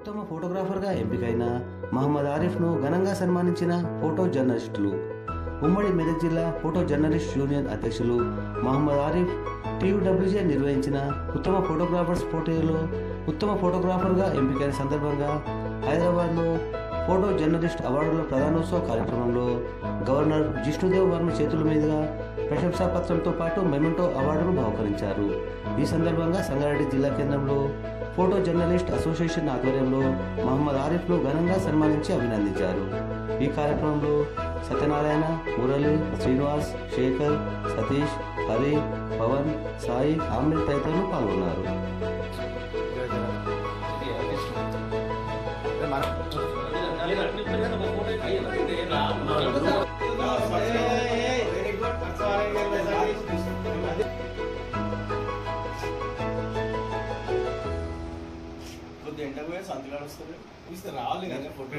ఉత్తమ ఫోటోగ్రాఫర్గా ఎంపికైన మహమ్మద్ ఆరిఫ్ను ఘనంగా సన్మానించిన ఫోటో జర్నలిస్టులు. ఉమ్మడి మెదక్ జిల్లా ఫోటో జర్నలిస్ట్ యూనియన్ అధ్యక్షులు మహమ్మద్ ఆరిఫ్ TUWJ నిర్వహించిన ఉత్తమ ఫోటోగ్రాఫర్స్ పోటీలో ఉత్తమ ఫోటోగ్రాఫర్గా ఎంపికైన సందర్భంగా హైదరాబాద్లో ఫోటో జర్నలిస్ట్ అవార్డుల ప్రధానోత్సవ కార్యక్రమంలో గవర్నర్ జిష్ణుదేవ్ వర్మ చేతుల మీదుగా ప్రశంసాపత్రంతో పాటు మెమెంటో అవార్డును బహుకరించారు. ఈ సందర్భంగా సంగారెడ్డి జిల్లా కేంద్రంలో ఫోటో జర్నలిస్ట్ అసోసియేషన్ ఆధ్వర్యంలో మహమ్మద్ ఆరిఫ్ను ఘనంగా సన్మానించి అభినందించారు. ఈ కార్యక్రమంలో సత్యనారాయణ, మురళి, శ్రీనివాస్, శేఖర్, సతీష్, హరి, పవన్, సాయి, ఆమ్రిత్ తదితరులు పాల్గొన్నారు. రావాలి కదా ఫోటో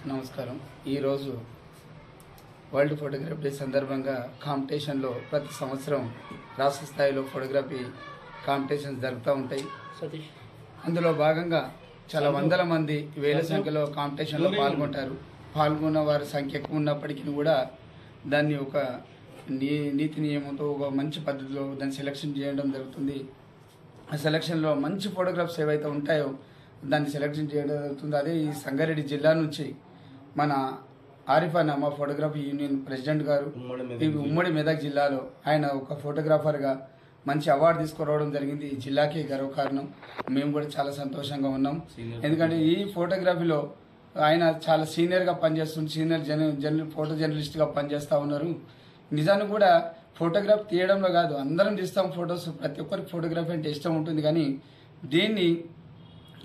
నమస్కారం. ఈరోజు వరల్డ్ ఫోటోగ్రఫీ డే సందర్భంగా కాంపిటీషన్లో ప్రతి సంవత్సరం రాష్ట్ర స్థాయిలో ఫోటోగ్రఫీ కాంపిటీషన్స్ జరుగుతూ ఉంటాయి. అందులో భాగంగా చాలా వందల మంది వేల సంఖ్యలో కాంపిటీషన్లో పాల్గొంటారు. పాల్గొన్న వారి సంఖ్య ఎక్కువ ఉన్నప్పటికీ కూడా దాన్ని ఒక నీతి నియమంతో ఒక మంచి పద్ధతిలో దాన్ని సెలెక్షన్ చేయడం జరుగుతుంది. ఆ సెలక్షన్లో మంచి ఫోటోగ్రాఫ్స్ ఏవైతే ఉంటాయో దాన్ని సెలెక్షన్ చేయడం జరుగుతుంది. అదే ఈ సంగారెడ్డి జిల్లా నుంచి మన ఆరిఫ్ అన్న మా ఫోటోగ్రఫీ యూనియన్ ప్రెసిడెంట్ గారు ఉమ్మడి మెదక్ జిల్లాలో ఆయన ఒక ఫోటోగ్రాఫర్గా మంచి అవార్డు తీసుకురావడం జరిగింది. ఈ జిల్లాకి గర్వకారణం. మేము కూడా చాలా సంతోషంగా ఉన్నాం. ఎందుకంటే ఈ ఫోటోగ్రఫీలో ఆయన చాలా సీనియర్గా పనిచేస్తుంది. సీనియర్ ఫోటో జర్నలిస్ట్గా పనిచేస్తూ ఉన్నారు. నిజాన్ని కూడా ఫోటోగ్రాఫ్ తీయడంలో కాదు, అందరం తీస్తాం ఫొటోస్, ప్రతి ఒక్కరికి ఫోటోగ్రఫీ అంటే ఇష్టం ఉంటుంది. కానీ దీన్ని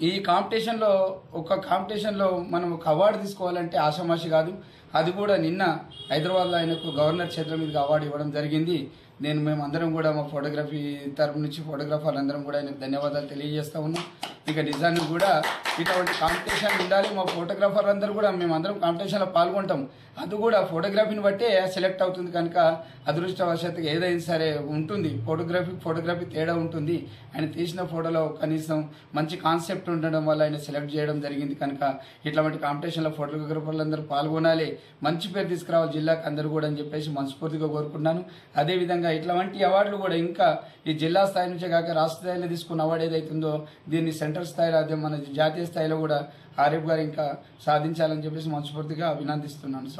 ఈ కాంపిటీషన్లో మనం ఒక అవార్డు తీసుకోవాలంటే ఆషామాషి కాదు. అది కూడా నిన్న హైదరాబాద్లో ఆయనకు గవర్నర్ చేతుల మీదుగా అవార్డు ఇవ్వడం జరిగింది. మేము అందరం కూడా మా ఫోటోగ్రఫీ తరపు నుంచి ఫోటోగ్రాఫర్లు అందరం కూడా ఆయనకు ధన్యవాదాలు తెలియజేస్తా ఉన్నాం. ఇక నిజాన్ని కూడా ఇటువంటి కాంపిటీషన్ ఉండాలి. మా ఫోటోగ్రాఫర్లు అందరూ కూడా మేము అందరం కాంపిటీషన్లో పాల్గొంటాం. అది కూడా ఫోటోగ్రఫీని బట్టే సెలెక్ట్ అవుతుంది కనుక అదృష్టవశాత్తు ఏదైనా సరే ఉంటుంది. ఫోటోగ్రఫీ తేడా ఉంటుంది. ఆయన తీసిన ఫోటోలో కనీసం మంచి కాన్సెప్ట్ ఉండడం వల్ల ఆయన సెలెక్ట్ చేయడం జరిగింది. కనుక ఇట్లాంటి కాంపిటీషన్లో ఫోటోగ్రాఫర్లు అందరూ పాల్గొనాలి, మంచి పేరు తీసుకురావాలి జిల్లాకు అందరూ కూడా అని చెప్పేసి మనస్ఫూర్తిగా కోరుకుంటున్నాను. అదేవిధంగా ఇట్లాంటి అవార్డులు కూడా ఇంకా ఈ జిల్లా స్థాయి నుంచే కాక రాష్ట్ర స్థాయిలో తీసుకున్న అవార్డు ఏదైతుందో దీన్ని సెంట్రల్ స్థాయిలో అదే మన జాతీయ స్థాయిలో కూడా ఆరిఫ్ గారు ఇంకా సాధించాలని చెప్పేసి మనస్ఫూర్తిగా అభినందిస్తున్నాను.